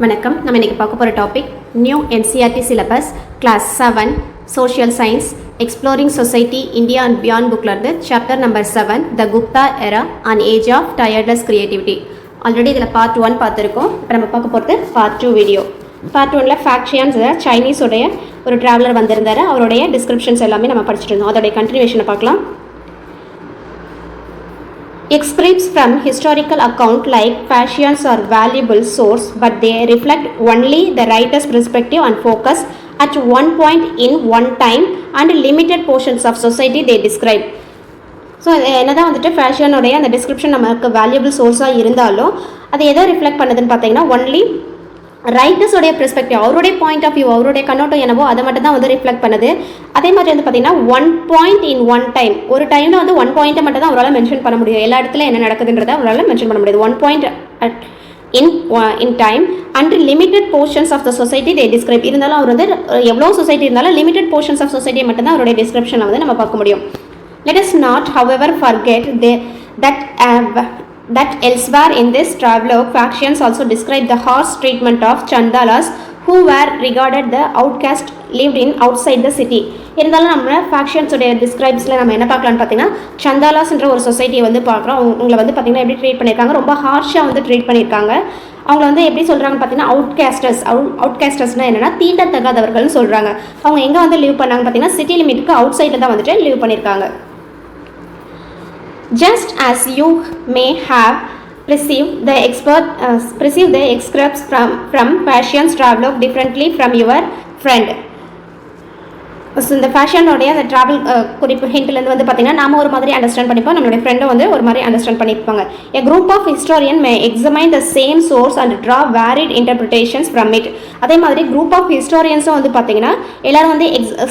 வணக்கம். நம்ம இன்றைக்கி பார்க்க போகிற topic new NCERT syllabus class 7 social science exploring society India and beyond புக்லேருந்து chapter number 7 the Gupta era and age of tireless creativity. Already இதில் part 1 பார்த்துருக்கோம். இப்போ நம்ம பார்க்க போகிறது பார்ட் 2 வீடியோ. பார்ட் 1ல் ஃபேக்ஷியான்ஸ் சைனீஸோடைய ஒரு ட்ராவலர் வந்திருந்தார். அவருடைய டிஸ்கிரிப்ஷன்ஸ் எல்லாமே நம்ம படிச்சுட்டு இருந்தோம். அதோடைய கண்டினியூஷனை பார்க்கலாம். Excerpts from historical account like fashions are valuable source, but they reflect only the writer's perspective and focus at one point in one time and limited portions of society they describe. So என்னதான் வந்துட்டு ஃபேஷனுடைய அந்த description நமக்கு valuable சோர்ஸாக இருந்தாலும் அது எதை reflect பண்ணுதுன்னு பார்த்தீங்கன்னா only ரைட்டர்ஸோடைய perspective, அவருடைய பாயிண்ட் ஆஃப் வியூ, அவருடைய கண்ணோட்டம் என்னவோ அதை மட்டும் தான் வந்து ரிஃப்ளெக்ட் பண்ணுது. அதே மாதிரி வந்து பார்த்தீங்கன்னா one point in one time, ஒரு டைமில் வந்து ஒன் பாயிண்ட்டை மட்டும் தான் அவரால் மென்ஷன் பண்ண முடியும். எல்லா இடத்துல என்ன நடக்குதுன்றதை அவரால் மென்ஷன் பண்ண முடியாது. One point in time and limited portions of the society they describe. இருந்தாலும் அவர் வந்து எவ்வளோ சொசைட்டி இருந்தாலும் லிமிட்டட் போர்ஷன்ஸ் ஆஃப் சொசைட்டியை மட்டும் தான் அவருடைய டிஸ்கிரிப்ஷனில் வந்து நம்ம பார்க்க முடியும். Let us not, however, forget that elsewhere in this travelogue, factions also describe the harsh treatment of Chandalas who were regarded the outcast lived in outside the city. இருந்தாலும் நம்ம ஃபேக்ஷன்ஸோடைய டிஸ்கிரைப்ஸில் நம்ம என்ன பார்க்கலான்னு பார்த்தீங்கன்னா சந்தாலாஸ்ன்ற ஒரு சொசைட்டியை வந்து பார்க்குறோம். அவங்களை வந்து பார்த்திங்கன்னா எப்படி ட்ரீட் பண்ணியிருக்காங்க, ரொம்ப ஹார்ஷாக வந்து ட்ரீட் பண்ணியிருக்காங்க. அவங்கள வந்து எப்படி சொல்கிறாங்கன்னு பார்த்தீங்கன்னா அவுட்காஸ்டர்ஸ்னால் என்னென்னா தீண்டத்தகாதவர்கள்னு சொல்கிறாங்க. அவங்க எங்கே வந்து லீவ் பண்ணாங்க பார்த்தீங்கன்னா சிட்டி லிமிட்டுக்கு அவுட் சைடில் தான் வந்துட்டு லீவ் பண்ணியிருக்காங்க. Just as you may have perceived the excerpts from Fashions travelogue differently from your friend. So இந்த ஃபேஷனோடைய அந்த ட்ராவல் குறிப்பு ஹிண்ட்லேருந்து வந்து பார்த்திங்கன்னா நாம் ஒரு மாதிரி அண்டர்ஸ்டாண்ட் பண்ணிப்போம், நம்மளுடைய ஃப்ரெண்டும் வந்து ஒரு மாதிரி அண்டர்ஸ்டாண்ட் பண்ணியிருப்பாங்க. A group of historian may examine the same source and draw varied interpretations from it. அதே மாதிரி குரூப் ஆஃப் ஹிஸ்டாரியன்ஸும் வந்து பார்த்திங்கன்னா எல்லோரும் வந்து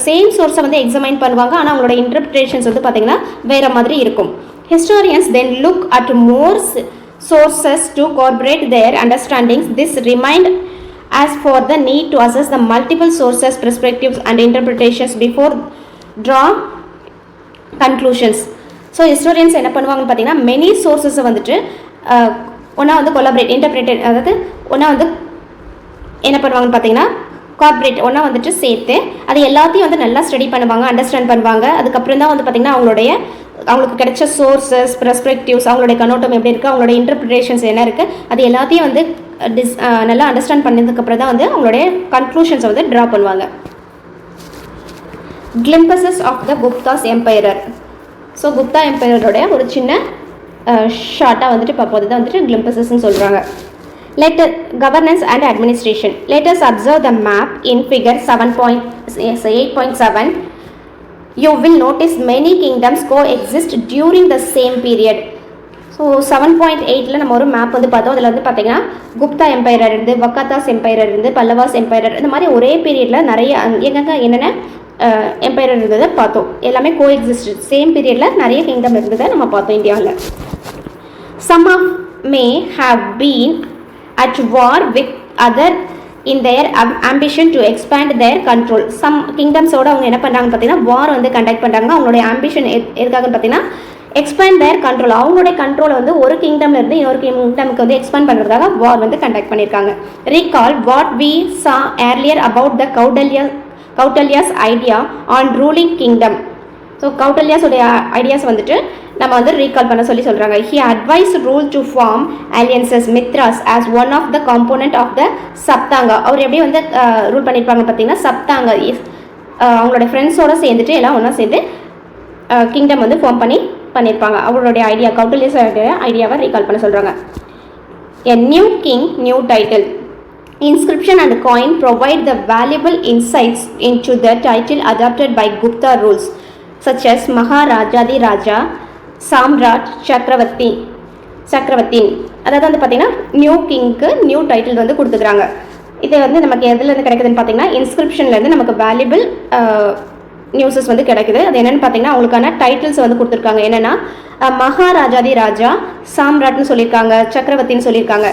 சேம் சோர்ஸை வந்து எக்ஸாமைன் பண்ணுவாங்க. ஆனால் அவங்களோட இன்டர்பிரிட்டேஷன்ஸ் வந்து பார்த்திங்கன்னா வேறு மாதிரி இருக்கும். Historians then look at more sources to corroborate their understandings. This remind as for the need to assess the multiple sources, perspectives and interpretations before draw conclusions. So historians என்ன பண்ணுவாங்கன்னு பார்த்தீங்கன்னா many sources வந்துட்டு ஒன்றா வந்து collaborate interpreted, அதாவது ஒன்றா வந்து என்ன பண்ணுவாங்கன்னு பார்த்தீங்கன்னா கார்பரேட் ஒன்றா வந்துட்டு சேர்த்து அது எல்லாத்தையும் வந்து நல்லா ஸ்டடி பண்ணுவாங்க, அண்டர்ஸ்டாண்ட் பண்ணுவாங்க. அதுக்கப்புறம் தான் வந்து பார்த்திங்கன்னா அவங்களுக்கு கிடைச்ச சோர்ஸஸ், பெர்ஸ்பெக்டிவ்ஸ், அவங்களுடைய கண்ணோட்டம் எப்படி இருக்குது, அவங்களோட இன்டர்பிரிட்டேஷன்ஸ் என்ன இருக்குது, அது எல்லாத்தையும் வந்து நல்லா அண்டர்ஸ்டாண்ட் பண்ணதுக்கப்புறம் தான் வந்து அவங்களுடைய கன்க்ளூஷன்ஸை வந்து ட்ரா பண்ணுவாங்க. Glimpses of the Guptas emperor. So Gupta எம்பைரரோடைய ஒரு சின்ன ஷார்ட்டாக வந்துட்டு பார்ப்போம். தான் வந்துட்டு கிளிம்பஸஸ்ன்னு சொல்கிறாங்க. Governance and administration. Let us observe the map in figure 8.7. You will notice many kingdoms coexist during the same period. So 7.8ல் நம்ம ஒரு மேப் வந்து பார்த்தோம். அதில் வந்து பார்த்திங்கன்னா குப்தா எம்பைரர் இருந்து, வக்காத்தாஸ் எம்பைரர் இருந்து, பல்லவாஸ் எம்பைரர், இந்த மாதிரி ஒரே பீரியடில் நிறைய என்னென்ன எம்பைரர் இருந்ததை பார்த்தோம். எல்லாமே கோஎக்ஸிஸ்ட் சேம் பீரியடில் நிறைய கிங்டம் இருந்ததை நம்ம பார்த்தோம் இந்தியாவில். Some of may have been at war with other in their ambition to expand their control. Some kingdoms ஓட அவங்க என்ன பண்ணுறாங்கன்னு பார்த்தீங்கன்னா வார் வந்து கண்டக்ட் பண்ணுறாங்க. அவங்களுடைய ஆம்பிஷன் எதுக்காகன்னு பார்த்தீங்கன்னா எக்ஸ்பேண்ட் தேர் கண்ட்ரோல், அவங்களுடைய கண்ட்ரோலை வந்து ஒரு கிங்டம்ல இருந்து இன்னொரு கிங்டமுக்கு வந்து எக்ஸ்பேண்ட் பண்ணுறதுக்காக வார் வந்து கண்டக்ட் பண்ணியிருக்காங்க. Recall what we saw earlier about the Kautilya's idea on ruling kingdom. So கௌடல்யாஸோடைய ஐடியாஸ் வந்துட்டு நம்ம வந்து ரீகால் பண்ண சொல்கிறாங்க. He advise rule to form alliances mitras as one of the component of the saptanga. அவர் எப்படி வந்து ரூல் பண்ணியிருப்பாங்க பார்த்தீங்கன்னா சப்தாங்கா அவங்களோட ஃப்ரெண்ட்ஸோடு சேர்ந்துட்டு எல்லாம் ஒன்றா சேர்ந்து கிங்டம் வந்து ஃபார்ம் பண்ணியிருப்பாங்க. அவருடைய ஐடியா, கௌடல்யாஸோடைய ஐடியாவை ரீகால் பண்ண சொல்கிறாங்க. A new king new title. Inscription and coin provide the valuable insights into the title adopted by Gupta rules such as Maharajadi Raja, Samrat, சக்கரவர்த்தி. அதாவது வந்து பார்த்திங்கன்னா நியூ கிங்க்கு நியூ டைட்டில் வந்து கொடுத்துக்கிறாங்க. இது வந்து நமக்கு எதுலேருந்து கிடைக்குதுன்னு பார்த்தீங்கன்னா இன்ஸ்கிரிப்ஷன்லேருந்து நமக்கு வேல்யூபிள் நியூஸஸ் வந்து கிடைக்குது. அது என்னென்னு பார்த்தீங்கன்னா அவங்களுக்கான டைட்டில்ஸ் வந்து கொடுத்துருக்காங்க. என்னென்னா மகாராஜாதி ராஜா, சாம்ராட்னு சொல்லியிருக்காங்க, சக்கரவர்த்தின்னு சொல்லியிருக்காங்க.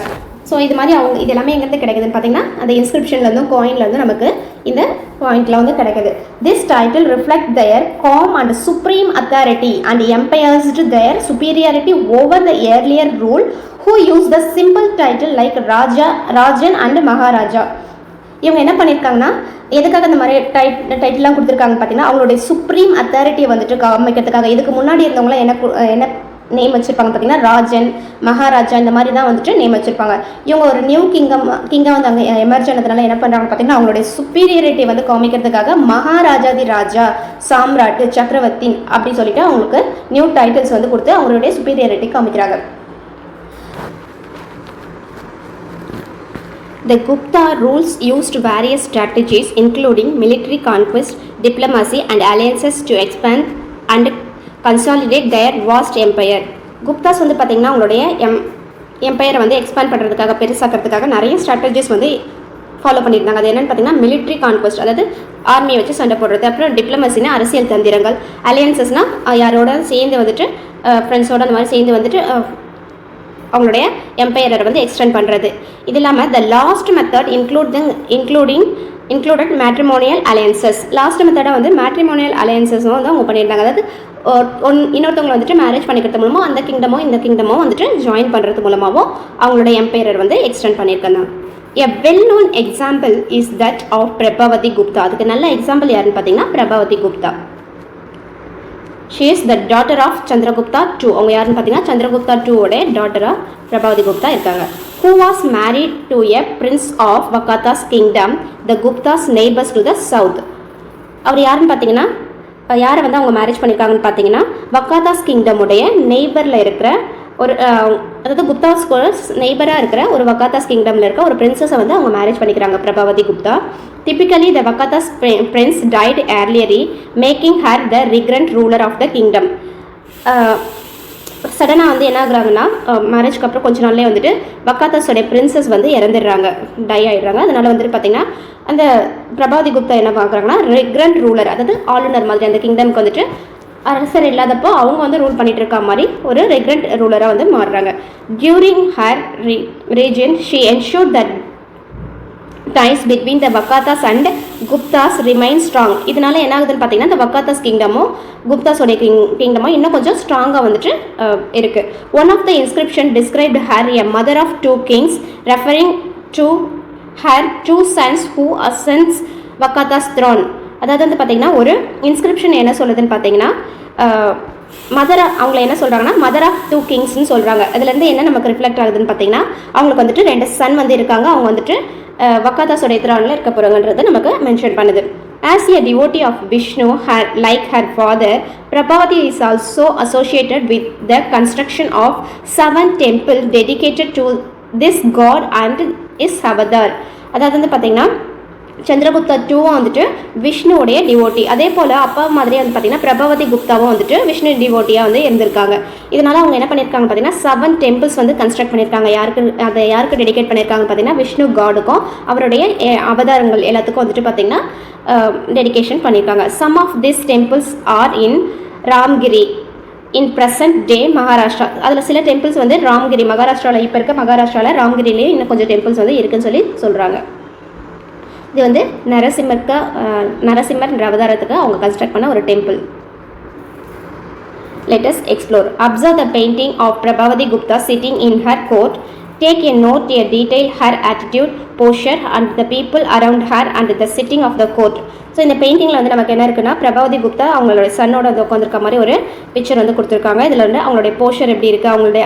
ஸோ இது மாதிரி அவங்க இது எல்லாமே எங்கேருந்து கிடைக்குதுன்னு பார்த்தீங்கன்னா அந்த இன்ஸ்கிரிப்ஷன்லேருந்தும் காயின்லேருந்து நமக்கு இந்த பாயிண்டில் வந்து கிடைக்குது. This title reflect their calm and supreme authority and emphasized their superiority over the earlier rule who use the simple title like Raja, Rajan and Maharaja. இவங்க என்ன பண்ணியிருக்காங்கன்னா எதுக்காக இந்த மாதிரி டைட்டில்லாம் கொடுத்துருக்காங்க பார்த்தீங்கன்னா அவங்களுடைய சுப்ரீம் அத்தாரிட்டியை வந்துட்டு காமிக்கிறதுக்காக. இதுக்கு முன்னாடி இருந்தவங்களாம் என்ன நேம் வச்சுருப்பாங்க பார்த்தீங்கன்னா ராஜன், மகாராஜா இந்த மாதிரி தான் வந்துட்டு நேம் வச்சுருப்பாங்க. இவங்க ஒரு நியூ கிங்காக வந்து அங்கே எமர்ஜ் ஆனதுனால என்ன பண்ணுறாங்க பார்த்தீங்கன்னா அவங்களுடைய சுப்பீரியாரிட்டியை வந்து காமிக்கிறதுக்காக மகாராஜாதி ராஜா, சாம்ராட், சக்கரவர்த்தி அப்படி சொல்லிட்டு அவங்களுக்கு நியூ டைட்டில்ஸ் வந்து கொடுத்து அவங்களுடைய சுப்பீரியாரிட்டி காமிக்கிறாங்க. The Gupta rules used various strategies including military conquest, diplomacy and alliances to expand and consolidate their vast empire. Guptas வந்து பார்த்தீங்கன்னா அவங்களுடைய எம்பையரை வந்து எக்ஸ்பேண்ட் பண்ணுறதுக்காக பெருசாக்கிறதுக்காக நிறைய ஸ்ட்ராட்டஜிஸ் வந்து ஃபாலோ பண்ணியிருந்தாங்க. அது என்னென்னு பார்த்தீங்கன்னா மிலிட்ரி கான்குவஸ்ட், அதாவது ஆர்மியை வச்சு சண்டை போடுறது. அப்புறம் டிப்ளமசினா அரசியல் தந்திரங்கள், அலையன்சஸ்னால் யாரோட சேர்ந்து வந்துட்டு ஃப்ரெண்ட்ஸோடு அந்த மாதிரி சேர்ந்து வந்துட்டு அவங்களுடைய எம்பையரை வந்து எக்ஸ்டெண்ட் பண்ணுறது. இது இல்லாமல் the last method included matrimonial alliances. Last மெத்தடாக வந்து மேட்ரிமோனியல் அலையன்சஸும் வந்து அவங்க பண்ணியிருந்தாங்க. அதாவது இன்னொருத்தவங்களை வந்துட்டு மேரேஜ் பண்ணிக்கிறது மூலமாக அந்த கிங்டமோ இந்த கிங்டமோ வந்துட்டு ஜாயின் பண்ணுறது மூலமாகவும் அவங்களுடைய எம்பையரை வந்து எக்ஸ்டெண்ட் பண்ணியிருக்காங்க. A well-known example is that of Prabhavati Gupta. அதுக்கு நல்ல எக்ஸாம்பிள் யாருன்னு பார்த்தீங்கன்னா Prabhavati Gupta. She is the daughter of Chandragupta II. அவங்க யாருன்னு பார்த்தீங்கன்னா Chandragupta II ஓட டாட்டராக Prabhavati Gupta இருக்காங்க. Who was married to a prince of Vakata's kingdom, the Gupta's neighbors to the south. அவர் யாருன்னு பார்த்தீங்கன்னா யாரை வந்து அவங்க மேரேஜ் பண்ணியிருக்காங்கன்னு பார்த்தீங்கன்னா வக்காதாஸ் கிங்டம் உடைய நெய்பரில் இருக்கிற ஒரு அதாவது குப்தாஸ்க்கு நெய்பராக இருக்கிற ஒரு வக்காதாஸ் கிங்டமில் இருக்க ஒரு பிரின்சஸை வந்து அவங்க மேரேஜ் பண்ணிக்கிறாங்க Prabhavati Gupta. Typically, the Vakatas prince died earlier, making her the regnant ruler of the kingdom. சடனாக வந்து என்ன ஆகுறாங்கன்னா மேரேஜ்க்கு அப்புறம் கொஞ்ச நாள்லேயே வந்துட்டு வக்காத்தாஸோடைய பிரின்சஸ் வந்து இறந்துடுறாங்க, டை ஆகிடுறாங்க. அதனால் வந்துட்டு பார்த்திங்கன்னா அந்த பிரபாவதி குப்தா என்ன பார்க்குறாங்கன்னா ரெக்ரண்ட் ரூலர், அதாவது ஆளுநர் மாதிரி அந்த கிங்டம்க்கு வந்துட்டு அரசர் இல்லாதப்போ அவங்க வந்து ரூல் பண்ணிட்டு இருக்க மாதிரி ஒரு ரெக்ரண்ட் ரூலராக வந்து மாறுறாங்க. During her reign she ensured that ties between the Vakatas and Guptas remain strong. இதனால என்ன ஆகுதுன்னு பார்த்தீங்கன்னா இந்த வக்காத்தாஸ் கிங்டமும் குப்தாஸோடைய கிங்டமும் இன்னும் கொஞ்சம் ஸ்ட்ராங்காக வந்துட்டு இருக்குது. One of the inscription described her a mother of two kings referring to her two sons who ascends Vakatakas throne. அதாவது வந்து பார்த்தீங்கன்னா ஒரு இன்ஸ்கிரிப்ஷன் என்ன சொல்லுதுன்னு பார்த்தீங்கன்னா அவங்கள என்ன சொல்கிறாங்கன்னா மதர் ஆஃப் டூ கிங்ஸ்ன்னு சொல்கிறாங்க. அதுலேருந்து என்ன நமக்கு ரிஃப்ளெக்ட் ஆகுதுன்னு பார்த்தீங்கன்னா அவங்களுக்கு வந்துட்டு 2 சன் வந்து இருக்காங்க, அவங்க வந்துட்டு வக்காதாஸோடைய த்ரானில் இருக்க போகிறாங்கன்றது நமக்கு மென்ஷன் பண்ணுது. As a devotee of Vishnu, like her father, Prabhavati is also associated with the construction of 7 temples dedicated to this god and his avatar. அதாவது வந்து பார்த்தீங்கன்னா சந்திரகுப்தா டூவும் வந்துட்டு விஷ்ணுவோடைய டிவோட்டி, அதே போல் அப்பா மாதிரி வந்து பார்த்திங்கன்னா பிரபாவதி குப்தாவும் வந்துட்டு விஷ்ணு டிவோட்டியாக வந்து இருந்திருக்காங்க. இதனால் அவங்க என்ன பண்ணியிருக்காங்க பார்த்தீங்கன்னா 7 டெம்பிள்ஸ் வந்து கன்ஸ்ட்ரக்ட் பண்ணியிருக்காங்க. யாருக்கு டெடிகேட் பண்ணியிருக்காங்க பார்த்தீங்கன்னா விஷ்ணு காடுக்கும் அவருடைய அவதாரங்கள் எல்லாத்துக்கும் வந்துட்டு பார்த்திங்கன்னா டெடிகேஷன் பண்ணியிருக்காங்க. Some of this temples are in Ramgiri in present day Maharashtra. அதில் சில டெம்பிள்ஸ் வந்து ராம்கிரி மகாராஷ்டிராவில் இப்போ இருக்க மகாராஷ்டிராவில் ராம்கிரிலேயே இன்னும் கொஞ்சம் டெம்பிள்ஸ் வந்து இருக்குன்னு சொல்லி சொல்கிறாங்க. இது வந்து நரசிம்மர் அவதாரத்துக்கு அவங்க கன்ஸ்ட்ரக்ட் பண்ண ஒரு temple. Let us explore. Observe the painting of Prabhavati Gupta sitting in her court. Take a note, a detail, her attitude, posture and the people around her and the sitting of the court. So இந்த பெயிண்டிங்கில் வந்து நமக்கு என்ன இருக்குன்னா பிரபாவதி குப்தா அவங்களோட சன்னோட வந்து உட்காந்துருக்க மாதிரி ஒரு பிக்சர் வந்து கொடுத்துருக்காங்க. இதில் வந்து அவங்களுடைய போஸ்டர் எப்படி இருக்குது, அவங்களுடைய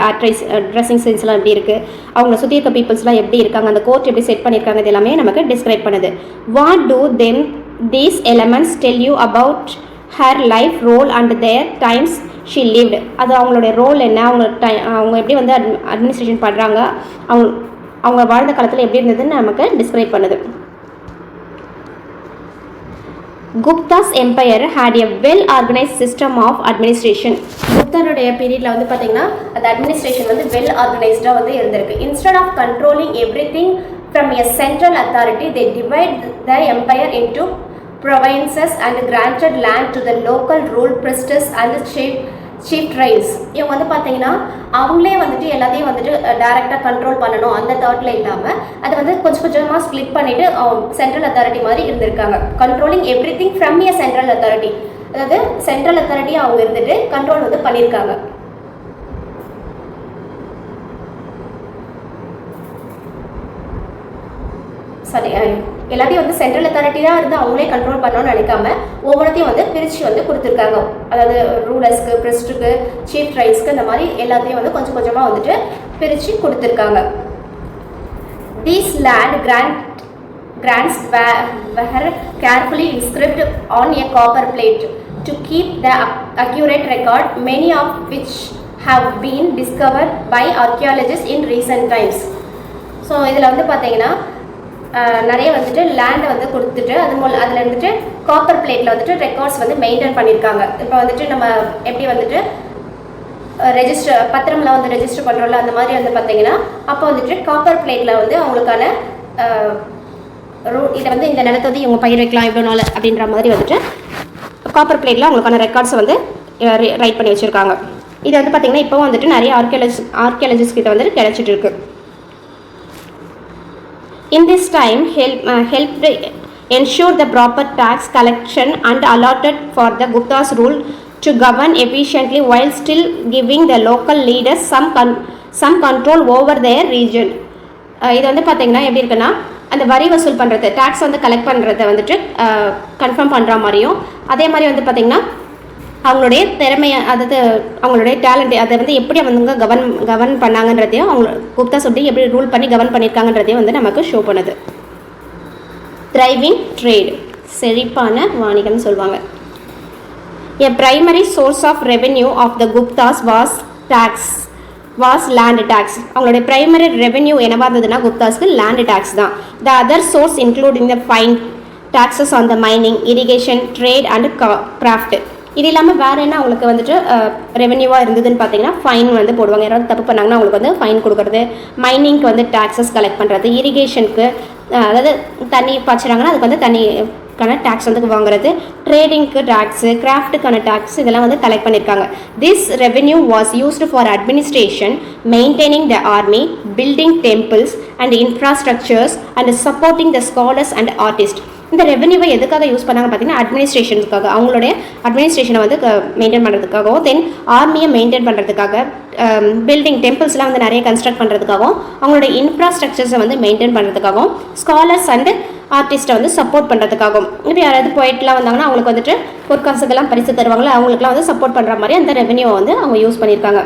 ட்ரெஸ்ஸிங் சென்ஸ்லாம் எப்படி இருக்குது, அவங்கள சுற்றி இருக்க பீப்புள்ஸ்லாம் எப்படி இருக்காங்க, அந்த கோர்ட் எப்படி செட் பண்ணியிருக்காங்க, இது எல்லாமே நமக்கு டிஸ்கிரைப் பண்ணுது. What do then these elements tell you about her life role and their times she lived. அது அவங்களுடைய ரோல் என்ன, அவங்க எப்படி வந்து அட்மினிஸ்ட்ரேஷன் பண்ணுறாங்க, அவங்க வாழ்ந்த காலத்தில் எப்படி இருந்ததுன்னு நமக்கு டிஸ்கிரைப் பண்ணுது. Gupta's empire had a well-organized system of administration. குப்தருடைய பீரியட்ல வந்து பார்த்தீங்கன்னா அந்த அட்மினிஸ்ட்ரேஷன் வந்து வெல் ஆர்கனைஸ்டாக வந்து இருந்திருக்கு. Instead of controlling everything from a central authority, they divide the empire into provinces and granted land to the local rule priestess and chief tribes. இவங்க வந்து பார்த்தீங்கன்னா அவங்களே வந்துட்டு எல்லாத்தையும் வந்துட்டு டைரெக்டாக கண்ட்ரோல் பண்ணணும் அந்த தாட்டில் இல்லாமல் அதை வந்து கொஞ்சம் கொஞ்சமாக ஸ்ப்ளிட் பண்ணிவிட்டு சென்ட்ரல் அத்தாரிட்டி மாதிரி இருந்திருக்காங்க. Controlling every thing from A central authority, அதாவது சென்ட்ரல் அத்தாரிட்டி அவங்க இருந்துட்டு கண்ட்ரோல் வந்து பண்ணியிருக்காங்க. சாரி எல்லாத்தையும் வந்து சென்ட்ரல் அத்தாரிட்டி தான் இருந்து அவங்களே கண்ட்ரோல் பண்ணணும்னு நினைக்காம ஒவ்வொருத்தையும் வந்து பிரித்து வந்து கொடுத்துருக்காங்க. அதாவது ரூலர்ஸ்க்கு, பிரஸ்ட்டுக்கு, சீஃப் ரைட்ஸ்க்கு இந்த மாதிரி எல்லாத்தையும் வந்து கொஞ்சம் கொஞ்சமாக வந்துட்டு பிரித்து கொடுத்துருக்காங்க. These land grants were carefully inscribed on a copper plate to keep the accurate record, many of which have been discovered by archaeologists in recent times. So இதில் வந்து பார்த்தீங்கன்னா நிறைய வந்துட்டு லேண்டை வந்து கொடுத்துட்டு அதில் வந்துட்டு காப்பர் பிளேட்டில் வந்துட்டு ரெக்கார்ட்ஸ் வந்து மெயின்டைன் பண்ணியிருக்காங்க. இப்போ வந்துட்டு நம்ம எப்படி வந்துட்டு ரெஜிஸ்டர் பத்திரம்லாம் வந்து ரெஜிஸ்டர் பண்ணுறோம்ல, அந்த மாதிரி வந்து பார்த்தீங்கன்னா அப்போ வந்துட்டு காப்பர் பிளேட்டில் வந்து அவங்களுக்கான இதை வந்து இந்த நிலத்தை வந்து இவங்க பயிர் வைக்கலாம் இவ்வளோ நாள் அப்படின்ற மாதிரி வந்துட்டு காப்பர் பிளேட்டில் அவங்களுக்கான ரெக்கார்ட்ஸை வந்து ரைட் பண்ணி வச்சுருக்காங்க. இது வந்து பார்த்திங்கன்னா இப்போ வந்துட்டு நிறைய ஆர்கியாலஜிஸ்ட் கிட்ட வந்துட்டு கிடைச்சிட்டு இருக்கு. In this time helped ensure the proper tax collection and allotted for the Gupta's rule to govern efficiently while still giving the local leaders some control over their region. இது வந்து பார்த்தீங்கன்னா எப்படி இருக்குன்னா அந்த வரி வசூல் பண்ணுறது, டேக்ஸ் வந்து கலெக்ட் பண்ணுறதை வந்துட்டு கன்ஃபார்ம் பண்ணுற மாதிரியும், அதே மாதிரி வந்து பார்த்திங்கன்னா அவங்களுடைய திறமையை, அதாவது அவங்களுடைய டேலண்ட், அதை வந்து எப்படி அவங்க கவர்ன் பண்ணாங்கன்றதையும் அவங்க குப்தா சொல்லி எப்படி ரூல் பண்ணி கவர்ன் பண்ணியிருக்காங்கன்றதையும் வந்து நமக்கு ஷோ பண்ணுது. த்ரைவிங் ட்ரேட், செழிப்பான வாணிகம் சொல்லுவாங்க. A primary source of revenue of the Guptas was land tax. அவங்களுடைய பிரைமரி ரெவென்யூ என்னவா இருந்ததுன்னா குப்தாஸ்க்கு லேண்ட் டேக்ஸ் தான். The other source including the fine taxes on the mining, irrigation, trade and craft. இது இல்லாமல் வேறு என்ன அவங்களுக்கு வந்துட்டு ரெவென்யூவாக இருந்ததுன்னு பார்த்தீங்கன்னா ஃபைன் வந்து போடுவாங்க. யாராவது தப்பு பண்ணாங்கன்னா அவங்களுக்கு வந்து ஃபைன் கொடுக்குறது, மைனிங்க்கு வந்து டேக்ஸஸ் கலெக்ட் பண்ணுறது, இரிகேஷனுக்கு அதாவது தண்ணி பாய்ச்சுறாங்கன்னா அதுக்கு வந்து தண்ணிக்கான டேக்ஸ் வந்து வாங்குறது, ட்ரேடிங்க்கு டேக்ஸு, கிராஃப்ட்டுக்கான டேக்ஸ் இதெல்லாம் வந்து கலெக்ட் பண்ணியிருக்காங்க. This revenue was used for administration, maintaining the army, building temples and infrastructures and supporting the scholars and artist. இந்த ரெவென்யூவை எதுக்காக யூஸ் பண்ணாங்க பார்த்தீங்கன்னா அட்மினிஸ்ட்ரேஷனுக்காக, அவங்களுடைய அட்மினிஸ்ட்ரேஷனை வந்து மெயின்டைன் பண்ணுறதுக்காகவும், தென் ஆர்மியை மெயின்டைன் பண்ணுறதுக்காக, பில்டிங் டெம்பிள்ஸ்லாம் வந்து நிறைய கன்ஸ்ட்ரக்ட் பண்ணுறதுக்காகவும், அவங்களுடைய இன்ஃப்ராஸ்ட்ரக்சர்ஸை வந்து மெயின்டைன் பண்ணுறதுக்காகவும், ஸ்காலர்ஸ் அண்ட் ஆர்டிஸ்ட்டை வந்து சப்போர்ட் பண்ணுறதுக்காகவும். இப்போ யாராவது போயிட்டுலாம் வந்தாங்கன்னா அவங்களுக்கு வந்துட்டு பொற்காசுக்கெல்லாம் பரிசு தருவாங்களா, அவங்களுக்குலாம் வந்து சப்போர்ட் பண்ணுற மாதிரி அந்த ரெவென்யூவை வந்து அவங்க யூஸ் பண்ணியிருக்காங்க.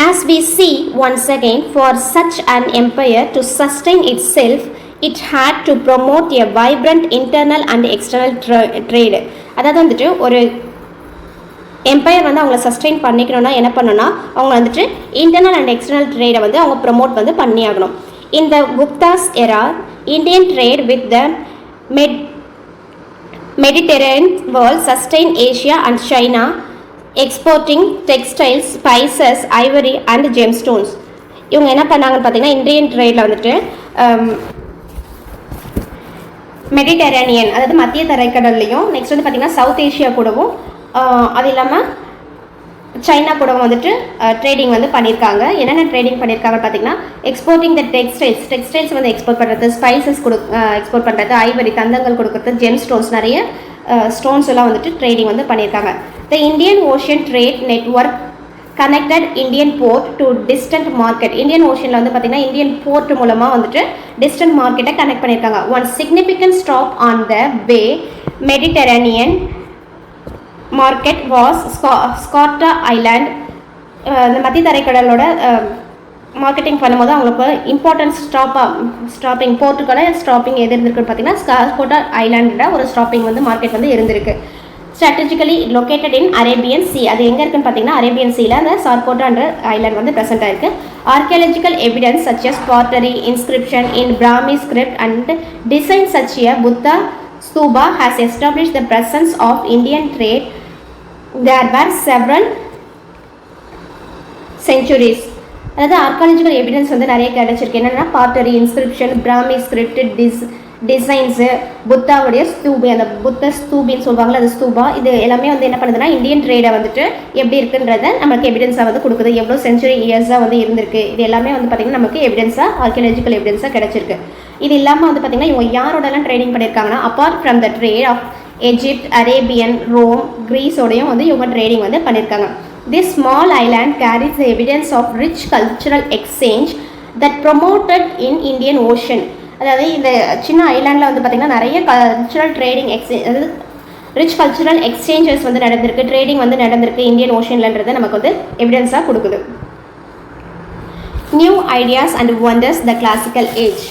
As we see once again, for such an empire to sustain itself, it had to promote a vibrant internal and external trade. அதாவது வந்துட்டு ஒரு எம்பையர் வந்து அவங்கள சஸ்டெயின் பண்ணிக்கணும்னா என்ன பண்ணணும்னா அவங்க வந்துட்டு இன்டர்னல் அண்ட் எக்ஸ்டர்னல் ட்ரேடை வந்து அவங்க ப்ரொமோட் வந்து பண்ணி ஆகணும். இந்த Guptas era Indian trade with the Mediterranean world sustain Asia and China, exporting textiles, spices, ivory and gemstones. இவங்க என்ன பண்ணாங்கன்னு பார்த்தீங்கன்னா இந்தியன் ட்ரேடில் வந்துட்டு மெடிட்டரேனியன் அதாவது மத்திய தரைக்கடல்லையும், நெக்ஸ்ட் வந்து பார்த்திங்கன்னா சவுத் ஏஷியா கூடவும், அது இல்லாமல் சைனா கூடவும் வந்துட்டு ட்ரேடிங் வந்து பண்ணியிருக்காங்க. என்னென்ன ட்ரேடிங் பண்ணியிருக்காங்கன்னு பார்த்தீங்கன்னா எக்ஸ்போர்ட்டிங் த டெக்ஸ்டைல்ஸ் வந்து எக்ஸ்போர்ட் பண்ணுறது, ஸ்பைசஸ் எக்ஸ்போர்ட் பண்ணுறது, ஐவரி தந்தங்கள் கொடுக்குறது, ஜெம் ஸ்டோன்ஸ் நிறைய ஸ்டோன்ஸ் எல்லாம் வந்துட்டு ட்ரேடிங் வந்து பண்ணியிருக்காங்க. The Indian ocean trade network connected Indian port to distant market. Indian ஓஷனில் வந்து பார்த்திங்கன்னா இந்தியன் போர்ட் மூலமாக வந்துட்டு டிஸ்டன்ட் மார்க்கெட்டை கனெக்ட் பண்ணியிருக்காங்க. One significant stop on the way Mediterranean market was Socotra island. இந்த மத்திய தரைக்கடலோட மார்க்கெட்டிங் பண்ணும்போது அவங்களுக்கு இம்பார்ட்டன்ட் ஸ்டாப்பிங் போர்ட்டுக்கான ஸ்டாப்பிங் எது இருந்திருக்குன்னு பார்த்தீங்கன்னா ஸ்காட்டா ஐலாண்டோட ஒரு ஸ்டாப்பிங் வந்து மார்க்கெட் வந்து இருந்திருக்கு. strategically located in Arabian Sea. அது எங்கே இருக்குன்னு பார்த்தீங்கன்னா அரேபியன் சீல அந்த சார்கோட்டான்ற ஐலாண்ட் வந்து ப்ரெசென்ட் ஆயிருக்கு. Archaeological evidence such as pottery, inscription in Brahmi script and design such a Buddha stupa has established the presence of Indian trade. There were several centuries. அதாவது archaeological evidence வந்து நிறைய கிடைச்சிருக்கு. என்னென்னா pottery, inscription, Brahmi script, designs, புத்தாவுடைய ஸ்தூபி, அந்த புத்த ஸ்தூபின்னு சொல்லுவாங்கள்ல அது ஸ்தூபா, இது எல்லாமே வந்து என்ன பண்ணுதுன்னா இந்தியன் ட்ரேடை வந்துட்டு எப்படி இருக்குன்றத நமக்கு எவிடன்ஸாக வந்து கொடுக்குது. எவ்வளோ சென்ச்சுரி இயர்ஸாக வந்து இருந்திருக்கு, இது எல்லாமே வந்து பார்த்திங்கன்னா நமக்கு எவிடன்ஸாக ஆர்கியாலஜிக்கல் எவிடன்ஸாக கிடச்சிருக்கு. இது இல்லாமல் வந்து பார்த்திங்கன்னா இவங்க யாரோடலாம் ட்ரேடிங் பண்ணியிருக்காங்கன்னா apart from the trade of Egypt, Arabian, Rome, கிரீஸோடையும் வந்து இவங்க ட்ரேடிங் வந்து பண்ணியிருக்காங்க. This small island carries the evidence of rich cultural exchange. that promoted in Indian Ocean. அதாவது இந்த சின்ன ஐலாண்டில் வந்து பார்த்திங்கன்னா நிறைய கல்ச்சுரல் ட்ரேடிங் அதாவது ரிச் கல்ச்சுரல் எக்ஸ்சேஞ்சஸ் வந்து நடந்திருக்கு, ட்ரேடிங் வந்து நடந்திருக்கு இந்தியன் ஓஷன்லன்றது நமக்கு வந்து எவிடன்ஸாக கொடுக்குது. New ideas and wonders the classical age.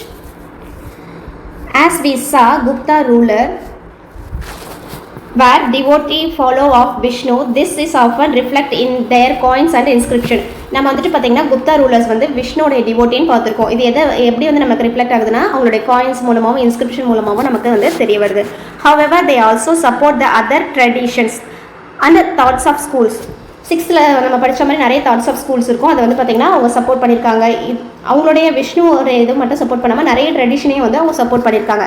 As we saw, Gupta ruler were devotee follow of Vishnu. This is often reflect in their coins and inscription. நம்ம வந்துட்டு பார்த்தீங்கன்னா குப்தா ரூலர்ஸ் வந்து விஷ்ணுவோடைய டிவோட்டின்னு பார்த்துருக்கோம். இது எப்படி வந்து நமக்கு ரிஃப்ளெக்ட் ஆகுதுன்னா அவங்களுடைய காயின்ஸ் மூலமாகவும் இன்ஸ்கிரிப்ஷன் மூலமாகவும் நமக்கு வந்து தெரிய வருது. However, they also support the other traditions and thoughts of schools. 6th நம்ம படித்த மாதிரி நிறைய தாட்ஸ் ஆஃப் ஸ்கூல்ஸ் இருக்கும். அதை வந்து பார்த்திங்கன்னா அவங்க சப்போர்ட் பண்ணியிருக்காங்க. அவங்களுடைய விஷ்ணுவோட இது மட்டும் சப்போர்ட் பண்ணாமல் நிறைய ட்ரெடிஷனையும் வந்து அவங்க சப்போர்ட் பண்ணியிருக்காங்க.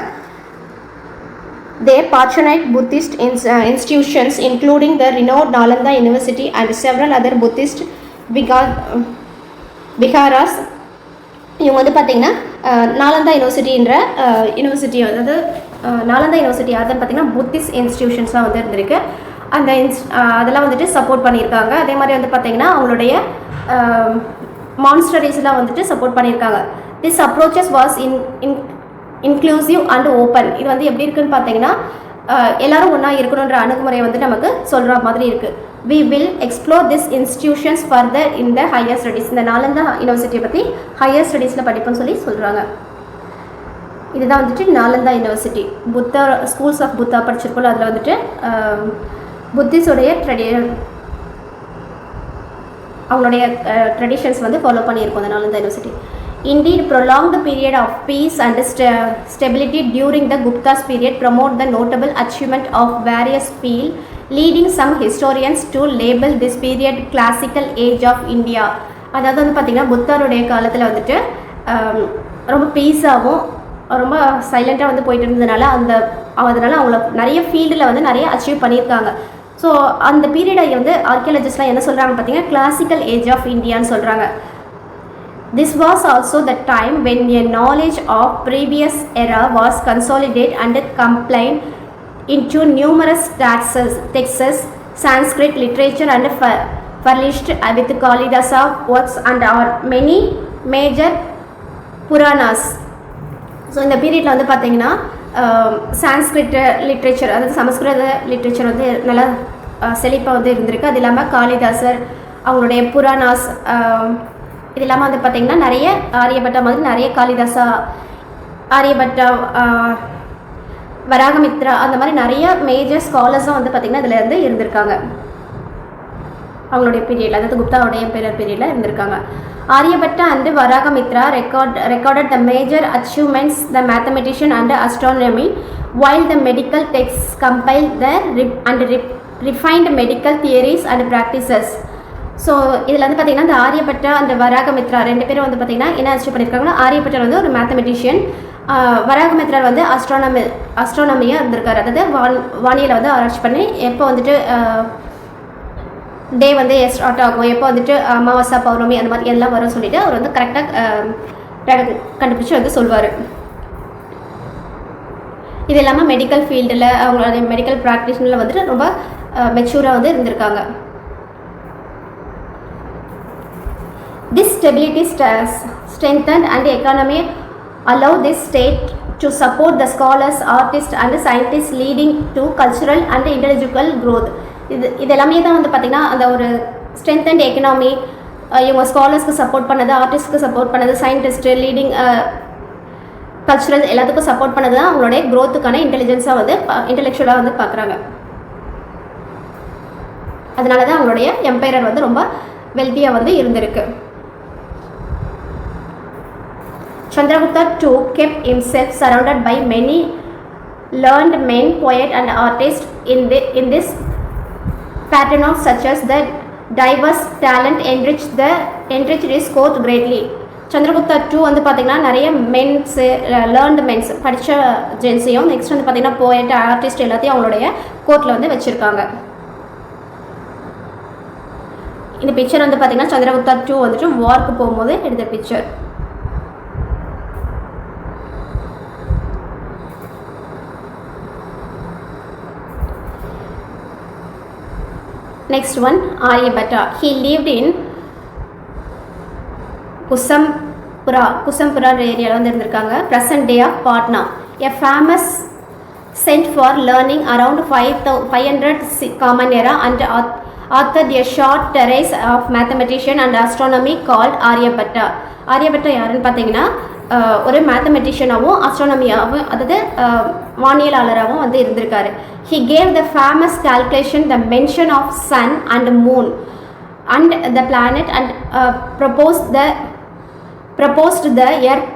They patronized Buddhist institutions including the renowned Nalanda University and several other Buddhist விகாராஸ். இவங்க வந்து பார்த்திங்கன்னா நாலந்தா யூனிவர்சிட்டின்ற யூனிவர்சிட்டி, அதாவது நாலந்தா யூனிவர்சிட்டி அதுன்னு பார்த்திங்கன்னா புத்திஸ்ட் இன்ஸ்டிடியூஷன்ஸாக வந்து இருந்திருக்கு. அந்த அதெல்லாம் வந்துட்டு சப்போர்ட் பண்ணியிருக்காங்க. அதே மாதிரி வந்து பார்த்திங்கன்னா அவங்களுடைய மான்ஸ்டரிஸ்லாம் வந்துட்டு சப்போர்ட் பண்ணியிருக்காங்க. This approaches was inclusive and open. இது வந்து எப்படி இருக்குன்னு பார்த்தீங்கன்னா எல்லாரும் ஒன்றா இருக்கணுன்ற அணுகுமுறையை வந்து நமக்கு சொல்கிற மாதிரி இருக்குது. We will explore this institutions further in the higher studies. இந்த நாலந்தா யூனிவர்சிட்டியை பற்றி ஹையர் ஸ்டடீஸில் படிப்போம்னு சொல்லி சொல்கிறாங்க. இதுதான் வந்துட்டு Nalanda university. Buddha schools of Buddha படிச்சிருக்கோம். அதில் வந்துட்டு புத்திஸோடைய அவங்களுடைய ட்ரெடிஷன்ஸ் வந்து ஃபாலோ பண்ணியிருக்கோம் அந்த Nalanda university. Indeed, prolonged period of peace and stability during the Gupta's period promote the notable achievement of various fields, leading some historians to label this period classical age of India. அதாவது வந்து பார்த்திங்கன்னா புத்தாருடைய காலத்தில் வந்துட்டு ரொம்ப பீஸாகவும் ரொம்ப சைலண்ட்டாக வந்து போயிட்டு இருந்ததுனால அதனால் அவங்கள நிறைய ஃபீல்டில் வந்து நிறைய அச்சீவ் பண்ணியிருக்காங்க. ஸோ அந்த பீரியடை வந்து ஆர்கியாலஜிஸ்ட்லாம் என்ன சொல்கிறாங்க பார்த்தீங்கன்னா கிளாசிக்கல் ஏஜ் ஆஃப் இந்தியான்னு சொல்கிறாங்க. This was also the time when a knowledge of previous era was consolidated and compiled into numerous texts, Sanskrit literature and furnished with Kalidasa works and our many major Puranas. So இந்த பீரியடில் வந்து பார்த்திங்கன்னா Sanskrit literature, அதாவது சமஸ்கிருத literature வந்து நல்லா செழிப்பாக வந்து இருந்திருக்கு. அது இல்லாமல் காளிதாசர் அவங்களுடைய புராணாஸ், இது இல்லாமல் வந்து பார்த்திங்கன்னா நிறைய ஆரியபட்டா மாதிரி நிறைய காளிதாசா, ஆரியபட்டா, வராகமித்ரா, அந்த மாதிரி நிறைய மேஜர் ஸ்காலர்ஸும் வந்து பார்த்திங்கன்னா இதில் இருந்து இருந்திருக்காங்க. அவங்களுடைய பீரியடில், அதாவது குப்தாவுடைய பீரியடில் இருந்திருக்காங்க. Aryabhata and Varahamihira recorded the major achievements the mathematician and astronomy, while the medical texts compiled the and refined medical theories and practices. So இதில் வந்து பார்த்திங்கன்னா இந்த ஆரியபட்டா அந்த வராகமித்ரா ரெண்டு பேரும் வந்து பார்த்திங்கன்னா என்ன அச்சீவ் பண்ணியிருக்காங்கன்னா, ஆரியபட்டர் வந்து ஒரு மேத்தமெட்டிஷியன், வராகமித்ரா வந்து அஸ்ட்ரானமியாக இருந்திருக்காரு. அதாவது வானியலை வந்து ஆராய்ச்சி பண்ணி எப்போ வந்துட்டு டே வந்து ஸ்டார்ட் ஆகும், எப்போ வந்துட்டு அமாவாசை பௌர்ணமி அந்த மாதிரி எல்லாம் வரும்னு சொல்லிட்டு அவர் வந்து கரெக்டாக கண்டுபிடிச்சி வந்து சொல்வார். இது இல்லாமல் மெடிக்கல் ஃபீல்டில் அவங்களோட மெடிக்கல் ப்ராக்டிஷனில் வந்துட்டு ரொம்ப மெச்சூராக வந்து இருந்திருக்காங்க. This stability strengthened and the economy allowed this state to support the scholars, artists and scientists, leading to cultural and intellectual growth. இது எல்லாமே தான் வந்து பார்த்திங்கன்னா அந்த ஒரு ஸ்ட்ரென்தன்ட் எக்கனாமி, இவங்க ஸ்காலர்ஸ்க்கு சப்போர்ட் பண்ணது, ஆர்டிஸ்ட்க்கு சப்போர்ட் பண்ணது, சயின்டிஸ்ட்டு, லீடிங் கல்ச்சுரல் எல்லாத்துக்கும் சப்போர்ட் பண்ணது தான் அவங்களுடைய க்ரோத்துக்கான இன்டெலிஜென்ஸாக வந்து இன்டெலெக்சுவலாக வந்து பார்க்குறாங்க. அதனால தான் அவங்களுடைய எம்பையர் வந்து ரொம்ப வெல்த்தியாக வந்து இருந்திருக்கு. Chandragupta too kept himself surrounded by many learned men, poets and artists in this patronage, such as the diverse talent enriched his court greatly. Chandragupta too வந்து பார்த்திங்கன்னா நிறைய மென்ஸு, லேர்ன்டு மென்ஸ் படித்த ஜென்ஸையும், நெக்ஸ்ட் வந்து பார்த்திங்கன்னா போயட், ஆர்டிஸ்ட் எல்லாத்தையும் அவங்களுடைய கோர்ட்டில் வந்து வச்சுருக்காங்க. இந்த பிக்சர் வந்து பார்த்திங்கன்னா சந்திரகுப்தா டூ வந்துட்டு வார்க்கு போகும்போது எடுத்த picture. Next one, Aryabhatta. He lived in Kusumpura ஏரியாவில் வந்து இருந்திருக்காங்க. Present day of Patna, a famous centre for learning around 500 common era and authored a short treatise of mathematician and astronomy called Aryabhata. Aryabhata யாருன்னு பார்த்தீங்கன்னா ஒரு மேத்தமெட்டிஷியனாகவும் அஸ்ட்ரானமியாகவும், அதாவது வானியலாளராகவும் வந்து இருந்திருக்காரு. He gave the famous calculation the mention of sun and moon and the planet and proposed the earth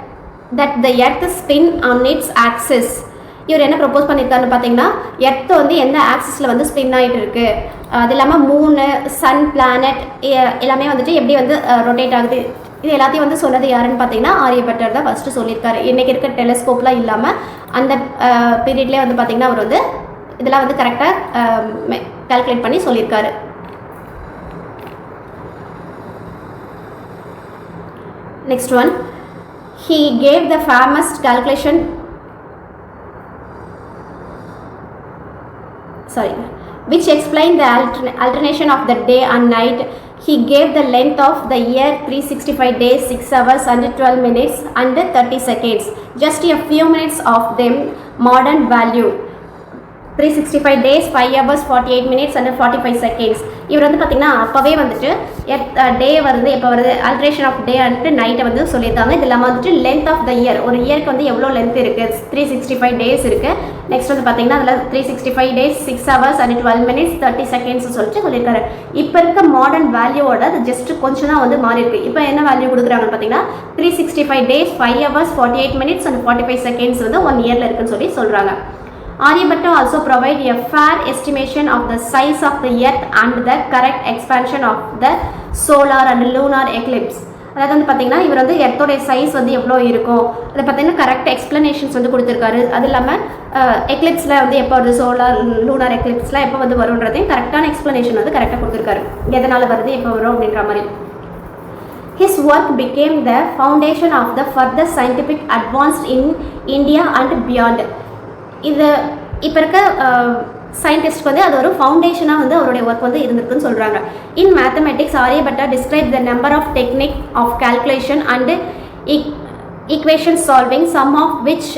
that the earth spin on its axis. இவர் என்ன propose பண்ணியிருக்காருன்னு பார்த்தீங்கன்னா, எர்த் வந்து எந்த ஆக்சிஸில் வந்து ஸ்பின் ஆகிட்டு இருக்குது, அது இல்லாமல் மூணு, சன், பிளானட் எல்லாமே வந்துட்டு எப்படி வந்து ரொட்டேட் ஆகுது, இது எல்லாத்தையும் வந்து சொன்னது யாருன்னு பார்த்தீங்கன்னா ஆரியபட்டர் தான் ஃபஸ்ட்டு சொல்லியிருக்காரு. இன்றைக்கி இருக்க டெலஸ்கோப்லாம் இல்லாமல் அந்த பீரியட்லேயே வந்து பார்த்திங்கன்னா அவர் வந்து இதெல்லாம் வந்து கரெக்டாக கால்குலேட் பண்ணி சொல்லியிருக்காரு. Next one, he gave the famous calculation which explained the alternation of the day and night. He gave the length of the year 365 days, 6 hours and 12 minutes and 30 seconds. Just a few minutes of them modern value. 365 days, 5 hours, 48 minutes and 45 seconds. இவர் வந்து பார்த்திங்கன்னா அப்போவே வந்துட்டு டே வருது, எப்போ வருது, alteration of day and நைட்டை வந்து சொல்லியிருக்காங்க. இது இல்லாமல் வந்துட்டு லென்த் ஆஃப் த இயர், ஒரு இயருக்கு வந்து எவ்வளோ லென்த் இருக்குது, 365 டேஸ் இருக்குது. நெக்ஸ்ட் வந்து பார்த்திங்கன்னா அதில் 365 days, 6 hours and 12 minutes 30 seconds சொல்லியிருக்காரு. இப்போ இருக்க மாடர்ன் வேல்யூவோட அது ஜஸ்ட் கொஞ்சம் தான் வந்து மாறி இருக்குது. இப்போ என்ன வேல்யூ கொடுக்குறாங்கன்னு பார்த்தீங்கன்னா 365 days, 5 hours, 48 minutes and 45 seconds வந்து 1 இயரில் இருக்குன்னு சொல்கிறாங்க. Aryabhatta also provide a fair estimation of the size of the earth and the correct expansion of the solar and lunar eclipse. அதாவது வந்து பார்த்தீங்கன்னா இவர் வந்து எர்த்தோடைய சைஸ் வந்து எவ்வளோ இருக்கும், அதை பார்த்தீங்கன்னா கரெக்ட் எக்ஸ்ப்ளனேஷன்ஸ் வந்து கொடுத்துருக்காரு. அது இல்லாமல் எக்லிப்ஸில் வந்து எப்போ வருது, சோலார் லூனார் எக்லிப்ஸ்லாம் எப்போ வந்து வருன்றதையும் கரெக்டான எக்ஸ்ப்ளனேஷன் வந்து கரெக்டாக கொடுத்துருக்காரு, எதனால் வருது, எப்போ வரும் அப்படின்ற மாதிரி. His work became the foundation of the further scientific advance in India and beyond. இது இப்போ இருக்க சயின்டிஸ்ட்க்கு வந்து அது ஒரு ஃபவுண்டேஷனாக வந்து அவருடைய ஒர்க் வந்து இருந்திருக்குன்னு சொல்கிறாங்க. In mathematics Aryabhata describe the number of technique of calculation and equation solving, some of which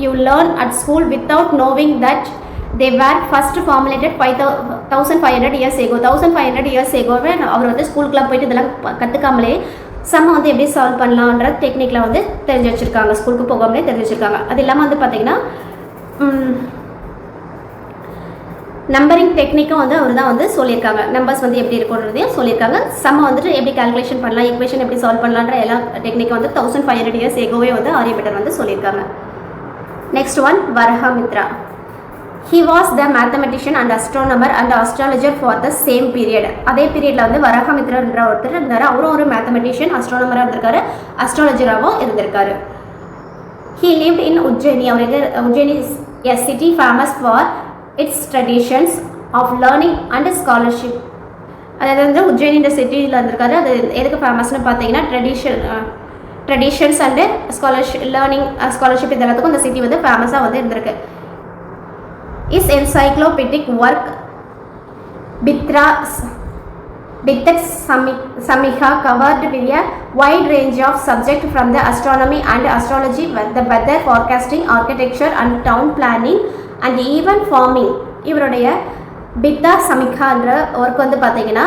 you learn at school without knowing that they were first formulated 1500 years ago. 1500 years agoவே அவர் வந்து ஸ்கூலுக்குலாம் போயிட்டு இதெல்லாம் கற்றுக்காமலே சம்ம வந்து எப்படி சால்வ் பண்ணலான்ற டெக்னிக்கில் வந்து தெரிஞ்சு வச்சுருக்காங்க, ஸ்கூலுக்கு போகாமலே தெரிஞ்சு வச்சுருக்காங்க. அது இல்லாமல் வந்து பார்த்திங்கன்னா நம்பரிங் டெக்னிக்கும் வந்து அவர் தான் வந்து சொல்லியிருக்காங்க, நம்பர்ஸ் வந்து எப்படி இருக்குன்றதையும் சொல்லியிருக்காங்க. சம்ம வந்துட்டு எப்படி கால்குலேஷன் பண்ணலாம், ஈக்குவேஷன் எப்படி சால்வ் பண்ணலான்ற எல்லா டெக்னிக்கும் வந்து 1500 years agoவே வந்து ஆரியபட்டர் வந்து சொல்லியிருக்காங்க. Next one, Varahamihira. He was the mathematician and astronomer and astrologer for the same period. அதே பீரியடில் வந்து வரஹமித்ரான்ற ஒருத்தர் இருந்தார். அவரும் ஒரு மேத்தமெட்டிஷியன், அஸ்ட்ரானமராக இருந்திருக்காரு, அஸ்ட்ராலஜராகவும் இருந்திருக்காரு. He lived in Ujjaini. Ujjaini is a city famous for its traditions of learning and scholarship. அதாவது வந்து உஜ்ஜயினின்ற சிட்டியில் இருந்திருக்காரு. அது எதுக்கு ஃபேமஸ்னு பார்த்தீங்கன்னா ட்ரெடிஷன்ஸ் அண்டு ஸ்காலர்ஷிப் இது எல்லாத்துக்கும் இந்த சிட்டி வந்து ஃபேமஸாக வந்து இருந்திருக்கு. His encyclopedic work Bitak Samikha covered with a wide range of subjects from the astronomy and astrology, the weather forecasting, architecture and town planning and even farming. இவருடைய பித்தா சமிகான்ற work வந்து பார்த்தீங்கன்னா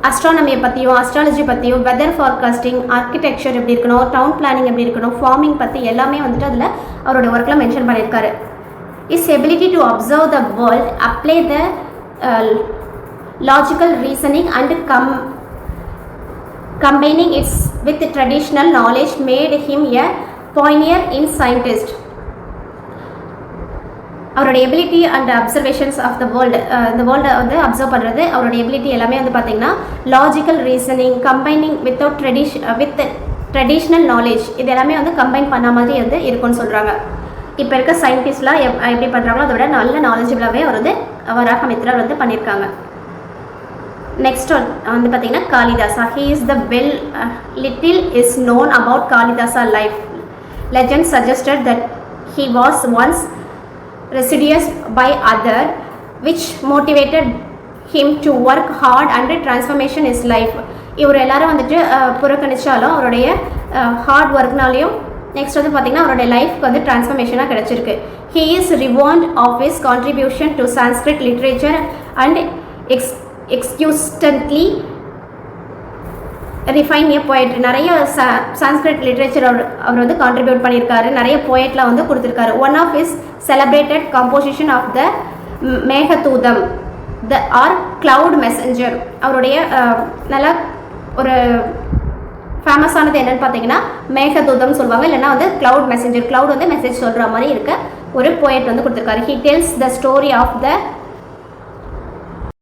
அஸ்ட்ரானமியை பற்றியும் அஸ்ட்ராலஜி பற்றியும் வெதர் ஃபார்காஸ்டிங், ஆர்கிடெக்சர் எப்படி இருக்கணும், down planning எப்படி இருக்கணும், ஃபார்மிங் பற்றி எல்லாமே வந்துட்டு அதில் அவருடைய ஒர்க்கில் மென்ஷன் பண்ணியிருக்காரு. Is ability to observe the world, apply the logical reasoning and combining it with traditional knowledge made him a pioneer in scientist. அவருடைய ability and observations of the world, இந்த வேர்ல்டை வந்து அப்சர்வ் பண்ணுறது, அவருடைய எபிலிட்டி எல்லாமே வந்து பார்த்திங்கன்னா logical reasoning, combining with traditional knowledge, இது எல்லாமே வந்து கம்பைன் பண்ண மாதிரி வந்து இருக்குன்னு சொல்கிறாங்க. இப்போ இருக்க சயின்டிஸ்ட்லாம் எப்படி பண்ணுறாங்களோ அதை விட நல்ல நாலேஜபிளாகவே அவர் வந்து வரஹமித்ரா வந்து பண்ணியிருக்காங்க. நெக்ஸ்ட் வந்து பார்த்தீங்கன்னா Kalidasa. He is the little is known about Kalidasa life. Legend suggested that he was once reduced by other, which motivated him to work hard and transformation his life. இவர் எல்லாரும் வந்துட்டு புறக்கணிச்சாலும் அவருடைய ஹார்ட் ஒர்க்னாலையும் நெக்ஸ்ட் வந்து பார்த்திங்கன்னா அவருடைய லைஃப்க்கு வந்து ட்ரான்ஸ்ஃபர்மேஷனாக கிடச்சிருக்கு. He is reward of his contribution to Sanskrit literature and exquisitely refine a poetry. நிறைய சான்ஸ்கிரிட் லிட்ரேச்சர் அவர் வந்து கான்ட்ரிபியூட் பண்ணியிருக்காரு, நிறைய போயட்லாம் வந்து கொடுத்துருக்காரு. One of his celebrated composition of the Meghadutam the or cloud messenger. அவருடைய நல்ல ஒரு ஃபேமஸானது என்னென்னு பார்த்தீங்கன்னா மேகதூதம் சொல்லுவாங்க, இல்லைனா வந்து கிளவுட் மெசஞ்சர். கிளவுட் வந்து மெசேஜ் சொல்கிற மாதிரி இருக்க ஒரு போயட் வந்து கொடுத்துருக்காரு. He tells the story of the